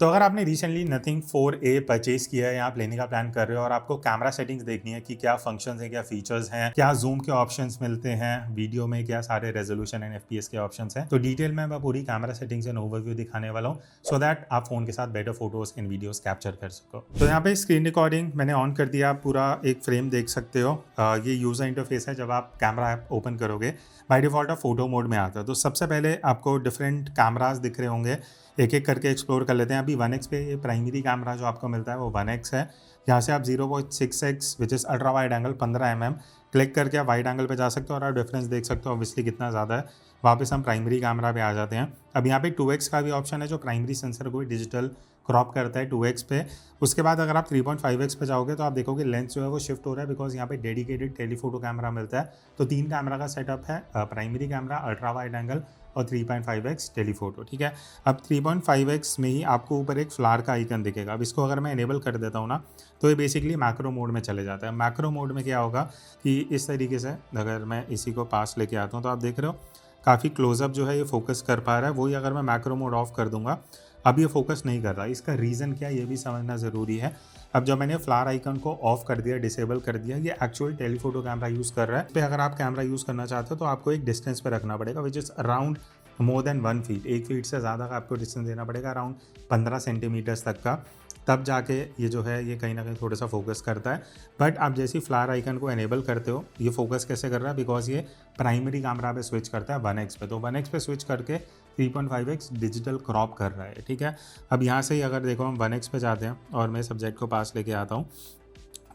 तो अगर आपने रिसेंटली नथिंग 4A परचेज किया है या आप लेने का प्लान कर रहे हो और आपको कैमरा सेटिंग्स देखनी है कि क्या फंक्शंस हैं, क्या फीचर्स हैं, क्या जूम के ऑप्शंस मिलते हैं, वीडियो में क्या सारे रेजोल्यूशन एंड एफपीएस के ऑप्शंस हैं, तो डिटेल में मैं पूरी कैमरा सेटिंग्स एंड ओवरव्यू दिखाने वाला हूँ सो दैट आप फोन के साथ better photos and videos capture कर सको। तो यहाँ पे स्क्रीन रिकॉर्डिंग मैंने ऑन कर दिया, आप पूरा एक फ्रेम देख सकते हो। ये यूजर इंटरफेस है जब आप कैमरा ऐप ओपन करोगे। बाय डिफॉल्ट आप फोटो मोड में आता है। तो सबसे पहले आपको डिफरेंट कैमराज दिख रहे होंगे, एक एक करके एक्सप्लोर कर लेते हैं। अभी 1x पे ये प्राइमरी कैमरा जो आपको मिलता है वो 1x है। यहाँ से आप 0.6x which is ultra wide angle 15 mm click करके आप वाइड एंगल पे जा सकते हो और आप डिफरेंस देख सकते हो ऑब्वियसली कितना ज़्यादा है। वापस हम प्राइमरी कैमरा पे आ जाते हैं। अब यहाँ पे 2x का भी ऑप्शन है जो प्राइमरी सेंसर को डिजिटल क्रॉप करता है 2x पे। उसके बाद अगर आप 3.5x पे जाओगे तो आप देखोगे लेंस जो है वो शिफ्ट हो रहा है बिकॉज यहाँ पे डेडिकेटेड टेलीफोटो कैमरा मिलता है। तो 3 कैमरा का सेटअप है, primary camera, ultra wide angle और 3.5x टेलीफोटो। ठीक है, अब 3.5x में ही आपको ऊपर एक फ्लावर का आइकन दिखेगा। अब इसको अगर मैं इनेबल कर देता हूँ ना तो ये बेसिकली मैक्रो मोड में चले जाता है। मैक्रो मोड में क्या होगा कि इस तरीके से अगर मैं इसी को पास लेके आता हूँ तो आप देख रहे हो काफ़ी क्लोजअप जो है ये फोकस कर पा रहा है। वही अगर मैं मैक्रो मोड ऑफ कर दूंगा अब ये फोकस नहीं कर रहा। इसका रीज़न क्या है ये भी समझना ज़रूरी है। अब जब मैंने फ्लावर आइकन को ऑफ कर दिया, डिसेबल कर दिया, ये एक्चुअल टेलीफोटो कैमरा यूज़ कर रहा है। इस पर अगर आप कैमरा यूज़ करना चाहते हो तो आपको एक डिस्टेंस पे रखना पड़ेगा which is around more than 1 feet. 1 feet से ज़्यादा का आपको डिस्टेंस देना पड़ेगा, अराउंड 15 सेंटीमीटर्स तक का। तब जाके ये जो है ये कहीं ना कहीं थोड़ा सा फोकस करता है। बट आप जैसे फ्लावर आइकन को एनेबल करते हो ये फोकस कैसे कर रहा है बिकॉज ये प्राइमरी कैमरा पे स्विच करता है 1x पे। तो 1x पे स्विच करके 3.5x डिजिटल क्रॉप कर रहा है। ठीक है, अब यहाँ से ही अगर देखो हम 1x पे जाते हैं और मैं सब्जेक्ट को पास लेके आता हूँ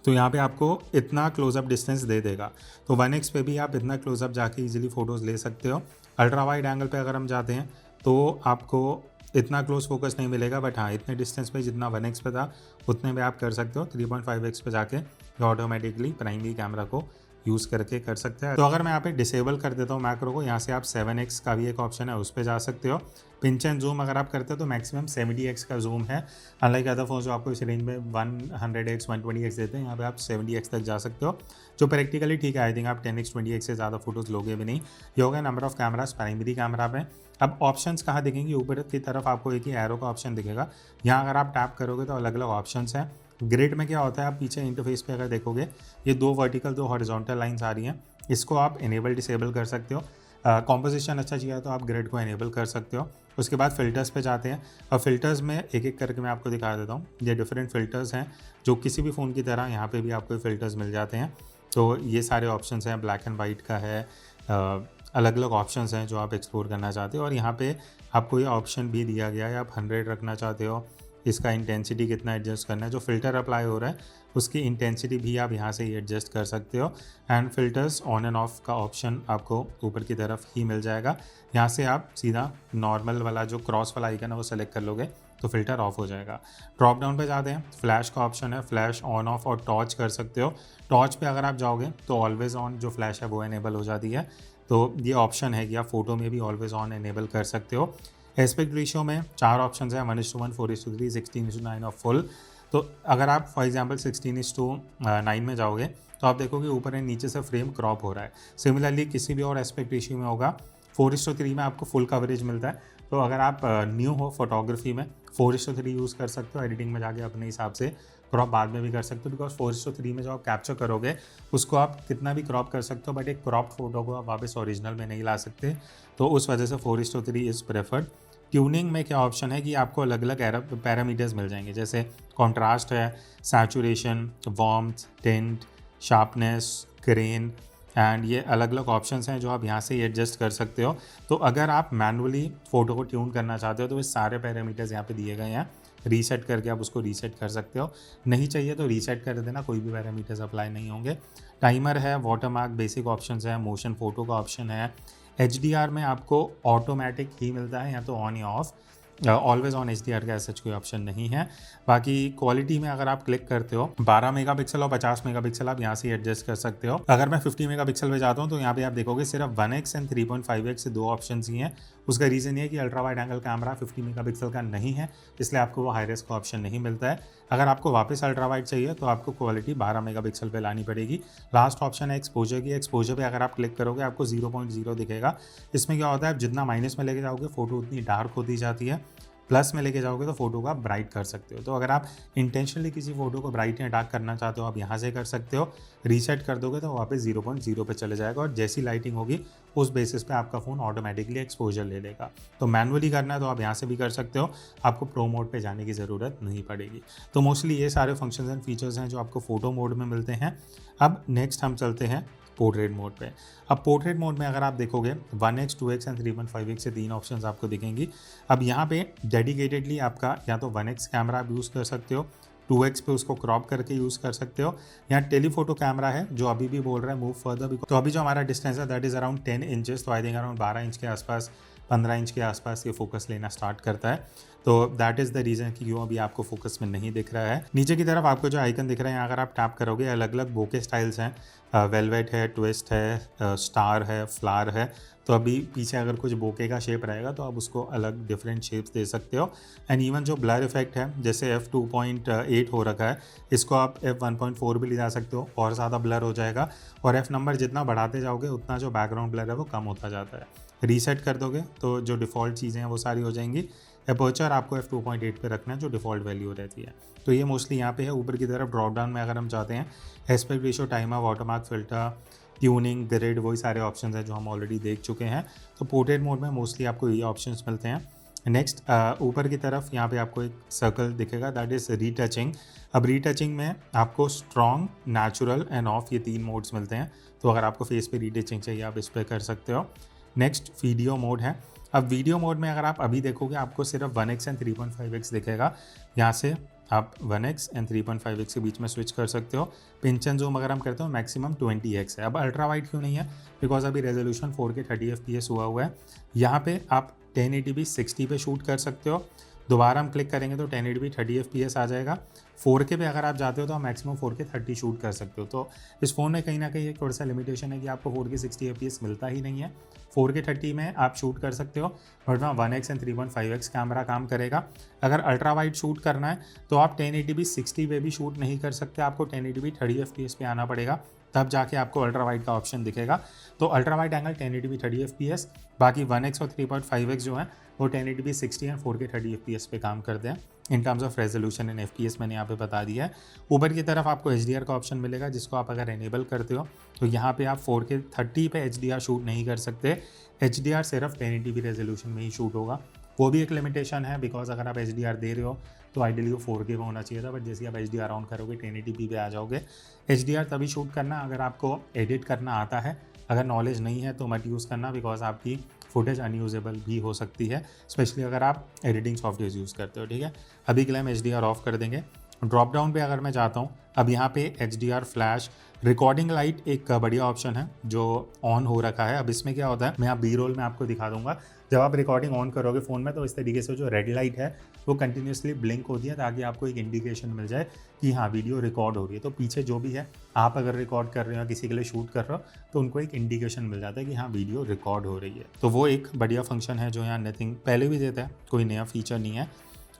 तो यहाँ पे आपको इतना क्लोजअप डिस्टेंस दे देगा। तो 1x पे भी आप इतना क्लोजअप जाके इजीली फ़ोटोज़ ले सकते हो। अल्ट्रा वाइड एंगल पे अगर हम जाते हैं तो आपको इतना क्लोज फोकस नहीं मिलेगा, बट हाँ इतने डिस्टेंस पे जितना 1x पे था उतने में आप कर सकते हो। 3.5x पे जाके ऑटोमेटिकली प्राइमरी कैमरा को यूज़ करके कर सकते हैं। तो अगर मैं यहाँ पे डिसेबल कर देता हूँ मैक्रो को, यहाँ से आप 7x का भी एक ऑप्शन है उस पर जा सकते हो। पिंच एंड जूम अगर आप करते हो तो मैक्सिमम 70x का जूम है। अनलाइक अदर फोन जो आपको इस रेंज में 100x 120x देते हैं, यहाँ पे आप 70x तक जा सकते हो जो प्रैक्टिकली ठीक है। आई थिंक आप 10x 20x से ज़्यादा फोटोज़ लोगे भी नहीं। ये हो गया number of cameras primary camera पे। अब ऑप्शंस कहाँ दिखेंगे, ऊपर की तरफ आपको एक ही एरो का ऑप्शन दिखेगा। यहाँ अगर आप टैप करोगे तो अलग अलग ऑप्शंस हैं। ग्रिड में क्या होता है, आप पीछे इंटरफेस पे अगर देखोगे ये 2 वर्टिकल 2 हॉरिजॉन्टल लाइंस आ रही हैं, इसको आप इनेबल डिसेबल कर सकते हो। कॉम्पोजिशन अच्छा चाहिए तो आप ग्रिड को इनेबल कर सकते हो। उसके बाद फ़िल्टर्स पे जाते हैं और फिल्टर्स में एक एक करके मैं आपको दिखा देता हूँ। ये डिफरेंट फ़िल्टर्स हैं जो किसी भी फ़ोन की तरह यहाँ पे भी आपको फ़िल्टर्स मिल जाते हैं। तो ये सारे ऑप्शंस हैं, ब्लैक एंड वाइट का है, अलग अलग ऑप्शंस हैं जो आप एक्सप्लोर करना चाहते हो। और यहाँ पे आपको ये ऑप्शन भी दिया गया है, आप 100 रखना चाहते हो, इसका इंटेंसिटी कितना एडजस्ट करना है, जो फ़िल्टर अप्लाई हो रहा है उसकी इंटेंसिटी भी आप यहाँ से ही एडजस्ट कर सकते हो। And filters on end of का ऑप्शन आपको ऊपर की तरफ ही मिल जाएगा। यहाँ से आप सीधा नॉर्मल वाला जो क्रॉस वाला आइकन है वो सेलेक्ट कर लोगे तो फिल्टर ऑफ हो जाएगा। ड्रॉप डाउन पे जाते हैं, फ्लैश का ऑप्शन है, फ्लैश ऑन ऑफ और टॉर्च कर सकते हो। टॉर्च पे अगर आप जाओगे तो ऑलवेज ऑन जो फ्लैश है वो इनेबल हो जाती है। तो ये ऑप्शन है कि आप फोटो में भी ऑलवेज ऑन इनेबल कर सकते हो। एस्पेक्ट रेशियो में 4 ऑप्शन है, 1:1, 4:3, 16:9 और फुल। तो अगर आप फॉर एग्जांपल 16:9 में जाओगे तो आप देखोगे ऊपर एंड नीचे से फ्रेम क्रॉप हो रहा है। सिमिलरली किसी भी और एस्पेक्ट रेशियो में होगा 4:3 में आपको फुल कवरेज मिलता है। तो अगर आप न्यू हो फोटोग्राफी में 4:3 यूज़ कर सकते हो। एडिटिंग में जाके अपने हिसाब से क्रॉप बाद में भी कर सकते हो बिकॉज 4:3 में जो आप कैप्चर करोगे उसको आप कितना भी क्रॉप कर सकते हो, बट एक क्रॉप फोटो को आप वापस ओरिजिनल में नहीं ला सकते। तो उस वजह से 4:3 इज़ प्रेफर्ड। ट्यूनिंग में क्या ऑप्शन है कि आपको अलग अलग पैरामीटर्स मिल जाएंगे, जैसे कॉन्ट्रास्ट है, saturation, warmth, tint, sharpness, grain and ये अलग अलग ऑप्शंस हैं जो आप यहाँ से एडजस्ट कर सकते हो। तो अगर आप मैनुअली फ़ोटो को ट्यून करना चाहते हो तो ये सारे पैरामीटर्स यहाँ पे दिए गए हैं। रीसेट करके आप उसको रीसेट कर सकते हो, नहीं चाहिए तो रीसेट कर देना, कोई भी पैरामीटर्स अप्लाई नहीं होंगे। टाइमर है, वाटरमार्क, बेसिक ऑप्शंस है, मोशन फोटो का ऑप्शन है। HDR में आपको ऑटोमेटिक ही मिलता है या तो ऑन या ऑफ, ऑलवेज ऑन HDR का ऐसा कोई ऑप्शन नहीं है। बाकी क्वालिटी में अगर आप क्लिक करते हो 12 मेगापिक्सल और 50 मेगापिक्सल आप यहाँ से एडजस्ट कर सकते हो। अगर मैं 50 मेगापिक्सल पे जाता हूँ तो यहाँ पे आप देखोगे सिर्फ 1x एंड 3.5x से 2 ऑप्शन ही हैं। उसका रीज़न ये है कि ultra wide angle camera 50 megapixel का नहीं है, इसलिए आपको वो हाई रेस का ऑप्शन नहीं मिलता है। अगर आपको वापस अल्ट्रा वाइड चाहिए तो आपको क्वालिटी 12 मेगापिक्सल पे लानी पड़ेगी। लास्ट ऑप्शन है एक्सपोजर की। एक्सपोजर पे अगर आप क्लिक करोगे आपको 0.0 दिखेगा। इसमें क्या होता है, आप जितना माइनस में लेके जाओगे फोटो उतनी डार्क होती जाती है। प्लस में लेके जाओगे तो फोटो को आप ब्राइट कर सकते हो। तो अगर आप इंटेंशनली किसी फोटो को ब्राइट या डार्क करना चाहते हो आप यहाँ से कर सकते हो। रीसेट कर दोगे तो वापस 0.0 पे चले जाएगा और जैसी लाइटिंग होगी उस बेसिस पे आपका फ़ोन ऑटोमेटिकली एक्सपोजर ले लेगा। तो मैनुअली करना है तो आप यहाँ से भी कर सकते हो, आपको प्रो मोड पे जाने की ज़रूरत नहीं पड़ेगी। तो मोस्टली ये सारे फंक्शंस एंड फीचर्स हैं जो आपको फ़ोटो मोड में मिलते हैं। अब नेक्स्ट हम चलते हैं पोर्ट्रेट मोड पे। अब पोर्ट्रेट मोड में अगर आप देखोगे 1x 2x एंड 3.5x से 3 ऑप्शंस आपको दिखेंगी। अब यहाँ पे डेडिकेटेडली आपका या तो 1x कैमरा आप यूज़ कर सकते हो, 2x पे उसको क्रॉप करके यूज़ कर सकते हो। यहाँ टेलीफोटो कैमरा है जो अभी भी बोल रहा है मूव फर्दर। तो अभी जो हमारा डिस्टेंस है दैट इज़ अराउंड 10 इंचेस, तो आई थिंक अराउंड 12 इंच के आसपास 15 इंच के आसपास ये फोकस लेना स्टार्ट करता है। तो दैट इज़ द रीज़न कि क्यों अभी आपको फोकस में नहीं दिख रहा है। नीचे की तरफ आपको जो आइकन दिख रहा है अगर आप टैप करोगे अलग अलग बोके स्टाइल्स हैं, वेलवेट है, ट्विस्ट है, स्टार है, फ्लावर है। तो अभी पीछे अगर कुछ बोके का शेप रहेगा तो आप उसको अलग डिफरेंट शेप्स दे सकते हो। एंड इवन जो ब्लर इफेक्ट है जैसे f2.8 हो रखा है इसको आप f1.4 भी ले जा सकते हो और ज़्यादा ब्लर हो जाएगा। और f नंबर जितना बढ़ाते जाओगे उतना जो बैकग्राउंड ब्लर है वो कम होता जाता है। रीसेट कर दोगे तो जो डिफ़ॉल्ट चीज़ें हैं वो सारी हो जाएंगी। अपर्चर आपको f2.8 पे रखना है जो डिफ़ॉल्ट वैल्यू रहती है। तो ये मोस्टली यहाँ पे है। ऊपर की तरफ ड्रॉप डाउन में अगर हम चाहते हैं aspect ratio, timer, watermark, filter, tuning, grid, वही सारे ऑप्शंस हैं जो हम ऑलरेडी देख चुके हैं। तो पोर्ट्रेट मोड में मोस्टली आपको ये ऑप्शंस मिलते हैं। नेक्स्ट ऊपर की तरफ यहाँ पे आपको एक सर्कल दिखेगा दैट इज़ रीटचिंग। अब रीटचिंग में आपको स्ट्रॉन्ग, नेचुरल एंड ऑफ ये 3 मोड्स मिलते हैं। तो अगर आपको फेस पे रीटचिंग चाहिए आप इस पर कर सकते हो। नेक्स्ट वीडियो मोड है। अब वीडियो मोड में अगर आप अभी देखोगे आपको सिर्फ 1x एंड 3.5x दिखेगा। यहाँ से आप 1x एंड 3.5x के बीच में स्विच कर सकते हो। पिंच एंड जूम अगर हम करते हो मैक्सिमम 20x है। अब अल्ट्रा वाइड क्यों नहीं है? बिकॉज अभी रेजोल्यूशन 4K 30 FPS हुआ है। यहाँ पे आप 1080p 60 पे शूट कर सकते हो। दोबारा हम क्लिक करेंगे तो 1080p 30 FPS आ जाएगा। 4K पे अगर आप जाते हो तो आप मैक्सिमम 4K 30 शूट कर सकते हो। तो इस फ़ोन में कहीं ना कहीं एक थोड़ा सा लिमिटेशन है कि आपको 4K 60 FPS मिलता ही नहीं है। 4K 30 में आप शूट कर सकते हो बट वहाँ 1x एंड 3.5x कैमरा काम करेगा। अगर अल्ट्रा वाइड शूट करना है तो आप 1080p 60 पे भी शूट नहीं कर सकते, आपको 1080p 30 FPS पे आना पड़ेगा तब जाके आपको अल्ट्रा वाइड का ऑप्शन दिखेगा। तो ultra wide angle 1080p 30 FPS, बाकी 1x और 3.5x जो है वो 1080p 60 एंड 4K 30 FPS पे काम करते हैं। In terms of resolution and FPS मैंने यहाँ पे बता दिया है। ऊपर की तरफ आपको HDR का ऑप्शन मिलेगा जिसको आप अगर एनेबल करते हो तो यहाँ पे आप 4K 30 पे HDR शूट नहीं कर सकते। HDR सिर्फ 1080p रेजोल्यूशन में ही शूट होगा। वो भी एक लिमिटेशन है बिकॉज अगर आप HDR दे रहे हो तो आइडियली वो 4K में होना चाहिए था, बट जैसे आप HDR ऑन करोगे 1080p पे आ जाओगे। HDR तभी शूट करना अगर आपको एडिट करना आता है, अगर नॉलेज नहीं है तो मत यूज़ करना बिकॉज आपकी फुटेज अनयूजेबल भी हो सकती है, स्पेशली अगर आप एडिटिंग सॉफ्टवेयर यूज़ करते हो। ठीक है, अभी के लिए हम HDR ऑफ कर देंगे। ड्रॉप डाउन पे अगर मैं जाता हूँ अब यहाँ पे HDR, फ्लैश, रिकॉर्डिंग लाइट एक बढ़िया ऑप्शन है जो ऑन हो रखा है। अब इसमें क्या होता है मैं आप बी रोल में आपको दिखा दूंगा। जब आप रिकॉर्डिंग ऑन करोगे फ़ोन में तो इस तरीके से जो रेड लाइट है वो कंटिन्यूसली ब्लिंक होती है ताकि आपको एक इंडिकेशन मिल जाए कि हाँ वीडियो रिकॉर्ड हो रही है। तो पीछे जो भी है आप अगर रिकॉर्ड कर रहे हो किसी के लिए शूट कर रहे हो तो उनको एक इंडिकेशन मिल जाता है कि हाँ वीडियो रिकॉर्ड हो रही है। तो वो एक बढ़िया फंक्शन है जो यहाँ नथिंग पहले भी देता है, कोई नया फीचर नहीं है।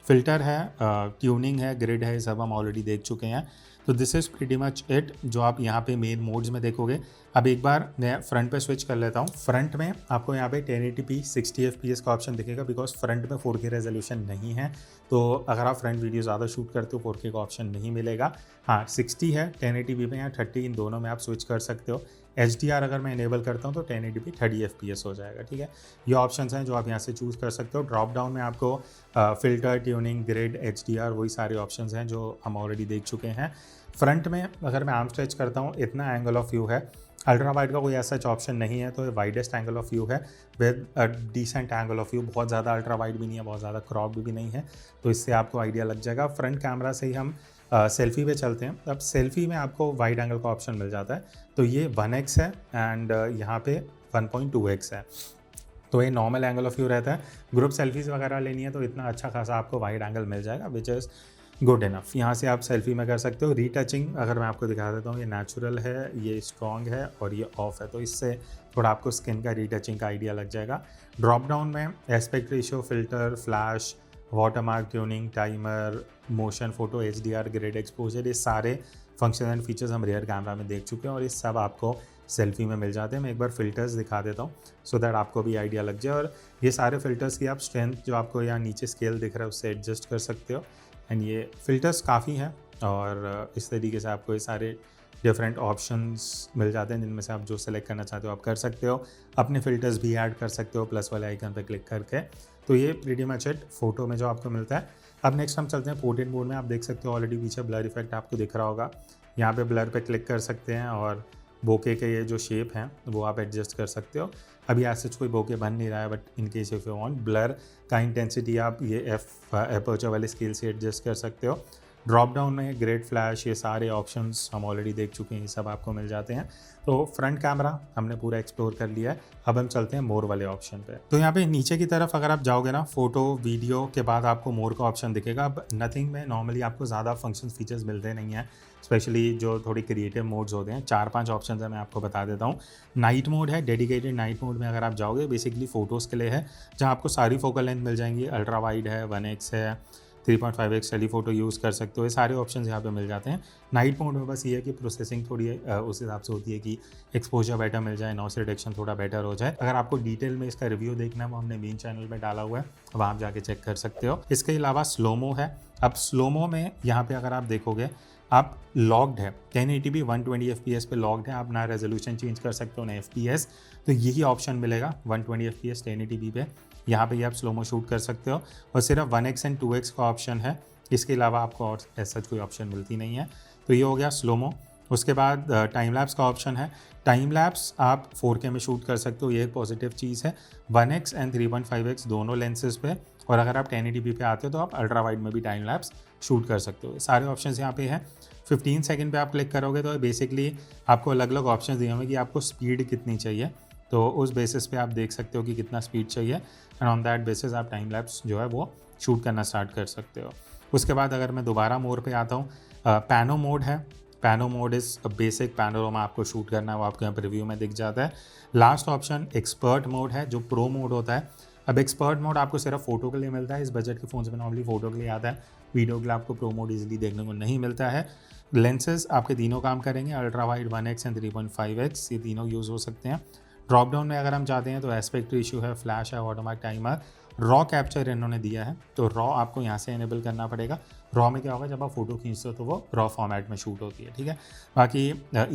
फिल्टर है, ट्यूनिंग है, ग्रिड है, सब हम ऑलरेडी देख चुके हैं। तो this is pretty much it जो आप यहाँ पे मेन मोड्स में देखोगे। अब एक बार मैं फ्रंट पे स्विच कर लेता हूँ। फ्रंट में आपको यहाँ पे 1080p 60 FPS का ऑप्शन दिखेगा बिकॉज फ्रंट में 4K रेजोल्यूशन नहीं है। तो अगर आप फ्रंट वीडियो ज़्यादा शूट करते हो 4K का ऑप्शन नहीं मिलेगा। हाँ 60 है 1080p में या 30, इन दोनों में आप स्विच कर सकते हो। HDR अगर मैं इनेबल करता हूँ तो 1080p 30 FPS हो जाएगा। ठीक है, ये ऑप्शंस हैं जो आप यहाँ से चूज़ कर सकते हो। ड्रॉप डाउन में आपको फिल्टर, ट्यूनिंग, ग्रिड, HDR वही सारे ऑप्शंस हैं जो हम ऑलरेडी देख चुके हैं। फ्रंट में अगर मैं आर्म स्ट्रेच करता हूँ इतना एंगल ऑफ व्यू है। अल्ट्रा वाइड का कोई ऐसा ऑप्शन नहीं है तो ये वाइडेस्ट एंगल ऑफ व्यू है with decent angle of view. बहुत ज़्यादा अल्ट्रा वाइड भी नहीं है, बहुत ज़्यादा क्रॉप भी नहीं है, तो इससे आपको आइडिया लग जाएगा। फ्रंट कैमरा से ही हम सेल्फी पे चलते हैं। अब सेल्फी में आपको वाइड एंगल का ऑप्शन मिल जाता है। तो ये 1x है एंड यहाँ पे 1.2x है। तो ये नॉर्मल एंगल ऑफ व्यू रहता है। ग्रुप सेल्फीज वगैरह लेनी है तो इतना अच्छा खासा आपको वाइड एंगल मिल जाएगा विच इज़ गुड इनफ। यहाँ से आप सेल्फी में कर सकते हो। रीटचिंग अगर मैं आपको दिखा देता हूँ, ये नेचुरल है, ये स्ट्रॉन्ग है और ये ऑफ है, तो इससे थोड़ा आपको स्किन का रीटचिंग का आइडिया लग जाएगा। ड्रॉप डाउन में aspect ratio, filter, flash, watermark, tuning, timer, motion, photo, HDR, grade, exposure, ये सारे फंक्शन एंड फीचर्स हम रियर कैमरा में देख चुके हैं और ये सब आपको सेल्फी में मिल जाते हैं। मैं एक बार फ़िल्टर्स दिखा देता हूँ सो दैट आपको भी आइडिया लग जाए। और ये सारे फ़िल्टर्स की आप स्ट्रेंथ जो आपको यहाँ नीचे स्केल दिख रहा है उससे एडजस्ट कर सकते हो। एंड ये फ़िल्टर्स काफ़ी हैं और इस तरीके से आपको ये सारे डिफरेंट ऑप्शंस मिल जाते हैं जिनमें से आप जो सेलेक्ट करना चाहते हो आप कर सकते हो। अपने फ़िल्टर्स भी ऐड कर सकते हो प्लस वाले आइकन पर क्लिक करके। तो ये प्रीटी मच इट फ़ोटो में जो आपको मिलता है। अब नेक्स्ट हम चलते हैं पोर्ट्रेट मोड में। आप देख सकते हो ऑलरेडी पीछे ब्लर इफेक्ट आपको दिख रहा होगा। यहाँ पे ब्लर पे क्लिक कर सकते हैं और बोके के ये जो शेप हैं वो आप एडजस्ट कर सकते हो। अभी ऐसे कोई बोके बन नहीं रहा है, but in case if you want blur का इंटेंसिटी आप ये एपर्चर वाले स्केल से एडजस्ट कर सकते हो। ड्रॉप डाउन में ग्रेड फ्लैश, ये सारे ऑप्शंस हम ऑलरेडी देख चुके हैं, ये सब आपको मिल जाते हैं। तो फ्रंट कैमरा हमने पूरा एक्सप्लोर कर लिया है। अब हम चलते हैं मोर वाले ऑप्शन पे। तो यहाँ पे नीचे की तरफ अगर आप जाओगे ना, फोटो वीडियो के बाद आपको मोर का ऑप्शन दिखेगा। अब नथिंग में नॉर्मली आपको ज़्यादा फंक्शन फीचर्स मिलते नहीं हैं, स्पेशली जो थोड़ी क्रिएटिव मोड्स होते हैं। 4-5 ऑप्शन है, मैं आपको बता देता हूँ। नाइट मोड है, डेडिकेटेड नाइट मोड में अगर आप जाओगे बेसिकली फ़ोटोज़ के लिए है, जहाँ आपको सारी फोकल लेंथ मिल जाएंगी। अल्ट्रा वाइड है, 1x है, 3.5x टेलीफोटो यूज़ कर सकते हो। ये सारे ऑप्शंस यहाँ पे मिल जाते हैं। नाइट मोड में बस ये है कि प्रोसेसिंग थोड़ी उस हिसाब से होती है कि एक्सपोजर बेटर मिल जाए, नॉइस रिडक्शन थोड़ा बेटर हो जाए। अगर आपको डिटेल में इसका रिव्यू देखना है वो हमने मेन चैनल में डाला हुआ है, वहाँ आप जाके चेक कर सकते हो। इसके अलावा स्लोमो है। अब स्लोमो में यहाँ पे अगर आप देखोगे आप लॉक्ड है 1080p 120 fps पे लॉक्ड है। आप ना रेजोल्यूशन चेंज कर सकते हो ना fps, तो यही ऑप्शन मिलेगा 120 fps 1080p पे। यहाँ पे आप स्लोमो शूट कर सकते हो और सिर्फ 1x एंड 2x का ऑप्शन है। इसके अलावा आपको और ऐसा कोई ऑप्शन मिलती नहीं है। तो ये हो गया स्लोमो। उसके बाद टाइम लैप्स का ऑप्शन है। टाइम लैप्स आप 4K में शूट कर सकते हो, ये एक पॉजिटिव चीज़ है। 1x एंड 3.5x दोनों लेंसेज पे। और अगर आप 1080p पे आते हो तो आप अल्ट्रा वाइड में भी टाइम लैप्स शूट कर सकते हो। सारे ऑप्शंस यहाँ पे हैं। 15 सेकंड पे आप क्लिक करोगे तो बेसिकली आपको अलग अलग ऑप्शंस दिए होंगे कि आपको स्पीड कितनी चाहिए, तो उस बेसिस पे आप देख सकते हो कि कितना स्पीड चाहिए एंड ऑन दैट बेसिस आप टाइम लैप्स जो है वो शूट करना स्टार्ट कर सकते हो। उसके बाद अगर मैं दोबारा मोड पे आता हूँ, पैनो मोड है। Pano mode is basic panorama आपको शूट करना है, वो आपको यहाँ पर रिव्यू में दिख जाता है। लास्ट ऑप्शन एक्सपर्ट मोड है, जो प्रो मोड होता है। अब एक्सपर्ट मोड आपको सिर्फ फोटो के लिए मिलता है। इस बजट के फ़ोन में नॉर्मली फोटो के लिए आता है, वीडियो के लिए आपको प्रो मोड ईजिली देखने को नहीं मिलता है। लेंसेज आपके तीनों काम करेंगे, ultra wide 1x and 3.5x, ये तीनों यूज़ हो सकते हैं। ड्रॉप डाउन में अगर हम चाहते हैं तो एस्पेक्ट रेशियो है, फ्लैश है, ऑटोमेटिक टाइमर, रॉ कैप्चर इन्होंने दिया है, तो रॉ आपको यहाँ से इनेबल करना पड़ेगा। रॉ में क्या होगा, जब आप फोटो खींचते हो तो वो रॉ फॉर्मेट में शूट होती है, ठीक है। बाकी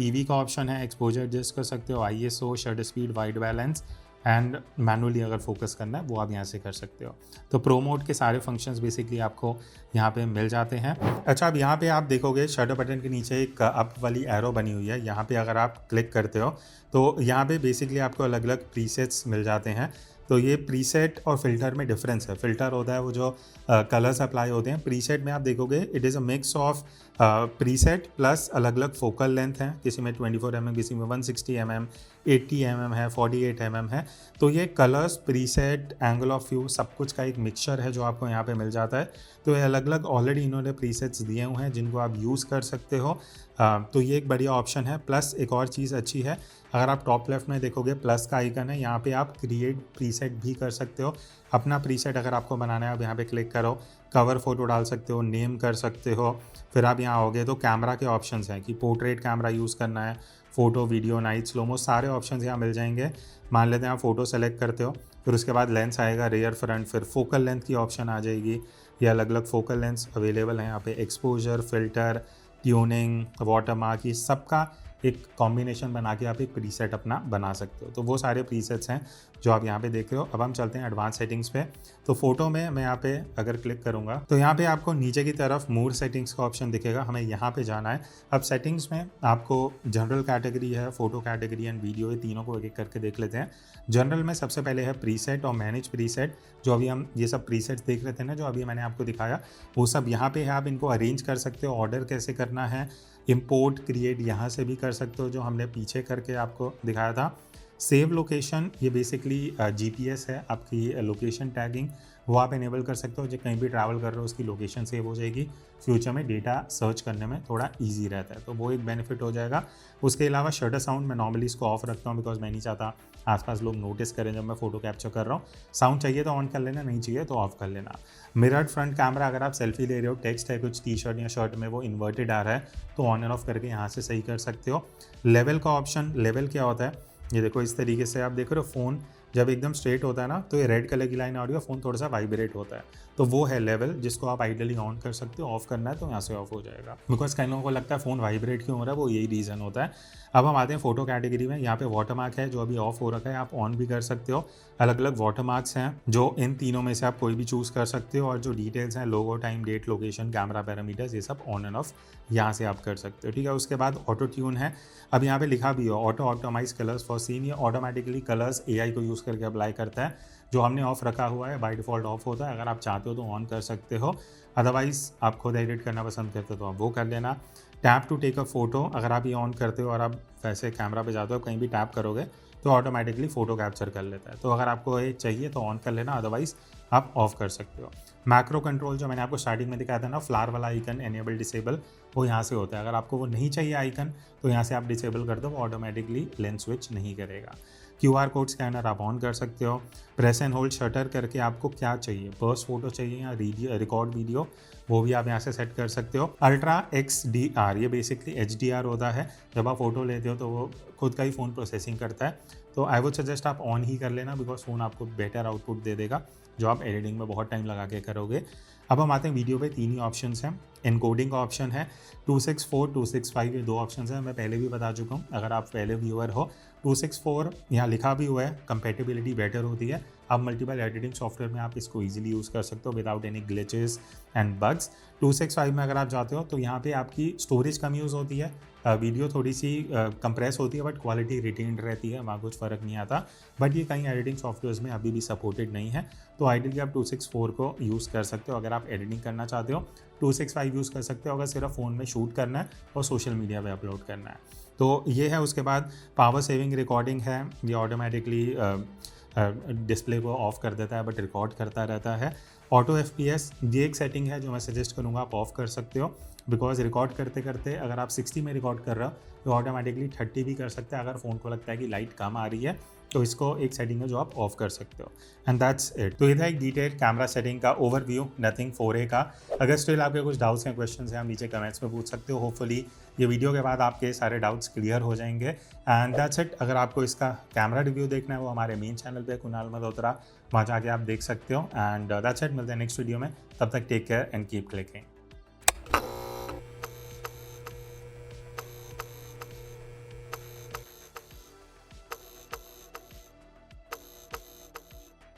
ईवी का ऑप्शन है, एक्सपोजर एडजस्ट कर सकते हो, ISO, shutter speed, white balance and manually अगर फोकस करना है वो आप यहाँ से कर सकते हो। तो प्रो मोड के सारे फंक्शंस बेसिकली आपको यहाँ पे मिल जाते हैं। अच्छा, अब यहाँ पे आप देखोगे शटर बटन के नीचे एक अप वाली एरो बनी हुई है। यहाँ पे अगर आप क्लिक करते हो तो यहाँ पे बेसिकली आपको अलग अलग प्रीसेट्स मिल जाते हैं। तो ये प्रीसेट और फिल्टर में डिफरेंस है। फिल्टर होता है वो जो कलर्स अप्लाई होते हैं। प्रीसेट में आप देखोगे it is a mix of preset plus अलग अलग फोकल लेंथ है, किसी में 24 mm, किसी में 160 mm, 80 mm है, 48 mm है। तो ये colours, preset, angle of view सब कुछ का एक मिक्सचर है जो आपको यहाँ पे मिल जाता है। तो ये अलग अलग ऑलरेडी इन्होंने प्रीसेट्स दिए हुए हैं जिनको आप यूज़ कर सकते हो। तो ये एक बढ़िया ऑप्शन है। प्लस एक और चीज़ अच्छी है, अगर आप टॉप लेफ्ट में देखोगे प्लस का आइकन है, यहाँ पे आप क्रिएट प्रीसेट भी कर सकते हो। अपना प्रीसेट अगर आपको बनाना है आप यहाँ पे क्लिक करो, कवर फोटो डाल सकते हो, नेम कर सकते हो। फिर आप यहाँ आओगे तो कैमरा के ऑप्शंस हैं कि पोर्ट्रेट कैमरा यूज़ करना है, फ़ोटो, वीडियो, नाइट, स्लोमो, सारे ऑप्शंस यहाँ मिल जाएंगे। मान लेते हैं आप फ़ोटो सेलेक्ट करते हो, फिर उसके बाद लेंस आएगा, रियर फ्रंट, फिर फोकल लेंथ की ऑप्शन आ जाएगी। ये अलग अलग फोकल लेंथ अवेलेबल हैं यहाँ पे। एक्सपोजर, फिल्टर, ट्यूनिंग, वाटरमार्क, ये सबका एक कॉम्बिनेशन बना के आप एक प्रीसेट अपना बना सकते हो। तो वो सारे प्रीसेट्स हैं जो आप यहाँ पे देख रहे हो। अब हम चलते हैं एडवांस सेटिंग्स पे। तो फोटो में मैं यहाँ पे अगर क्लिक करूँगा तो यहाँ पे आपको नीचे की तरफ मोर सेटिंग्स का ऑप्शन दिखेगा, हमें यहाँ पे जाना है। अब सेटिंग्स में आपको जनरल कैटेगरी है, फोटो कैटेगरी एंड वीडियो, ये तीनों को एक एक करके देख लेते हैं। जनरल में सबसे पहले है प्रीसेट और मैनेज प्रीसेट। जो अभी हम ये सब प्रीसेट्स देख रहे थे ना, जो अभी मैंने आपको दिखाया, वो सब यहाँ पे है। आप इनको अरेंज कर सकते हो, ऑर्डर कैसे करना है, इंपोर्ट, क्रिएट यहाँ से भी कर सकते हो, जो हमने पीछे करके आपको दिखाया था। सेव लोकेशन, ये बेसिकली GPS है, आपकी लोकेशन टैगिंग वो आप इनेबल कर सकते हो। जो कहीं भी ट्रैवल कर रहे हो उसकी लोकेशन सेव हो जाएगी, फ्यूचर में डेटा सर्च करने में थोड़ा ईजी रहता है, तो वो एक बेनिफिट हो जाएगा। उसके अलावा शटर साउंड, मैं नॉर्मली इसको ऑफ रखता हूँ बिकॉज मैं नहीं चाहता आसपास लोग नोटिस करें जब मैं फोटो कैप्चर कर रहा हूँ। साउंड चाहिए तो ऑन कर लेना, नहीं चाहिए तो ऑफ कर लेना। मिरर्ड फ्रंट कैमरा, अगर आप सेल्फी ले रहे हो, टेक्स्ट है कुछ टी-शर्ट या शर्ट में वो इन्वर्टेड आ रहा है तो ऑन एंड ऑफ करके यहाँ से सही कर सकते हो। लेवल का ऑप्शन, लेवल क्या होता है ये देखो, इस तरीके से आप देख रहे हो फ़ोन जब एकदम स्ट्रेट होता है ना तो ये रेड कलर की लाइन आ रही है, फ़ोन थोड़ा सा वाइब्रेट होता है, तो वो है लेवल, जिसको आप आइडियली ऑन कर सकते हो। ऑफ करना है तो यहाँ से ऑफ हो जाएगा, बिकॉज कई लोगों को लगता है फ़ोन वाइब्रेट क्यों हो रहा है, वो यही रीज़न होता है। अब हम आते हैं फोटो कैटेगरी में। यहाँ पे वाटरमार्क है जो अभी ऑफ हो रखा है, आप ऑन भी कर सकते हो। अलग अलग वाटरमार्क्स हैं जो इन तीनों में से आप कोई भी चूज़ कर सकते हो, और जो डिटेल्स हैं logo, time, date, location, camera parameters, ये सब ऑन एंड ऑफ यहाँ से आप कर सकते हो। ठीक है, उसके बाद ऑटो ट्यून है। अब यहाँ पे लिखा भी हो auto automise colours for scene, ये ऑटोमेटिकली कलर्स AI को यूज़ करके अप्लाई करता है। जो हमने ऑफ रखा हुआ है बाय डिफ़ॉल्ट ऑफ होता है, अगर आप चाहते हो तो ऑन कर सकते हो, अदरवाइज़ आप खुद एडिट करना पसंद करते हो तो आप वो कर लेना। Tap to take a photo, अगर आप ये ऑन करते हो और आप वैसे कैमरा पे जाते हो, कहीं भी टैप करोगे तो ऑटोमेटिकली फ़ोटो कैप्चर कर लेता है, तो अगर आपको ये चाहिए तो ऑन कर लेना, अदरवाइज़ आप ऑफ कर सकते हो। मैक्रो कंट्रोल, जो मैंने आपको स्टार्टिंग में दिखाया था ना, फ्लावर वाला आइकन, एनेबल डिसेबल, वो यहाँ से होता है। अगर आपको वो नहीं चाहिए आइकन तो यहाँ से आप डिसेबल कर दो, वो ऑटोमेटिकली लेंस स्विच नहीं करेगा। QR कोड स्कैनर आप ऑन कर सकते हो। प्रेस एंड होल्ड शटर करके आपको क्या चाहिए, बर्स्ट फोटो चाहिए या रिकॉर्ड वीडियो, वो भी आप यहाँ से सेट कर सकते हो। अल्ट्रा XDR, ये बेसिकली HDR होता है, जब आप फोटो लेते हो तो वो खुद का ही फ़ोन प्रोसेसिंग करता है, तो आई वुड सजेस्ट आप ऑन ही कर लेना, बिकॉज फ़ोन आपको बेटर आउटपुट दे देगा जो आप एडिटिंग में बहुत टाइम लगा के करोगे। अब हम आते हैं वीडियो पे, 3 ही ऑप्शंस हैं। एनकोडिंग का ऑप्शन है 264, 265, ये 2 ऑप्शंस हैं, मैं पहले भी बता चुका हूँ। अगर आप पहले व्यूअर हो, 264 यहाँ लिखा भी हुआ है, कंपेटिबिलिटी बेटर होती है। अब मल्टीपल एडिटिंग सॉफ्टवेयर में आप इसको इजीली यूज़ कर सकते हो without any glitches and bugs. 265 में अगर आप जाते हो तो यहाँ पे आपकी स्टोरेज कम यूज़ होती है, वीडियो थोड़ी सी कंप्रेस होती है, बट क्वालिटी रिटेन्ड रहती है, वहाँ कुछ फ़र्क नहीं आता। बट ये कई एडिटिंग सॉफ्टवेयर्स में अभी भी सपोर्टेड नहीं है, तो आइडियली आप 264 को यूज़ कर सकते हो। अगर आप एडिटिंग करना चाहते हो 265 यूज़ कर सकते हो, अगर सिर्फ फ़ोन में शूट करना है और सोशल मीडिया पे अपलोड करना है, तो ये है। उसके बाद पावर सेविंग रिकॉर्डिंग है, ये ऑटोमेटिकली डिस्प्ले को ऑफ कर देता है बट रिकॉर्ड करता रहता है। ऑटो FPS, ये एक सेटिंग है जो मैं सजेस्ट करूँगा आप ऑफ कर सकते हो, बिकॉज रिकॉर्ड करते करते अगर आप 60 में रिकॉर्ड कर रहे हो तो ऑटोमेटिकली 30 भी कर सकते हैं, अगर फ़ोन को लगता है कि लाइट कम आ रही है तो इसको एक सेटिंग है जो आप ऑफ कर सकते हो। And that's it. तो ये था एक डिटेल कैमरा सेटिंग का ओवरव्यू नथिंग 4A का। अगर स्टिल आपके कुछ डाउट्स हैं, क्वेश्चंस हैं, आप नीचे कमेंट्स में पूछ सकते हो। होपफुली ये वीडियो के बाद आपके सारे डाउट्स क्लियर हो जाएंगे। And that's it. अगर आपको इसका कैमरा रिव्यू देखना है वो हमारे मेन चैनल पे कुणाल मल्होत्रा, वहाँ जाके आप देख सकते हो। And that's it. मिलते हैं नेक्स्ट वीडियो में, तब तक take care and keep clicking.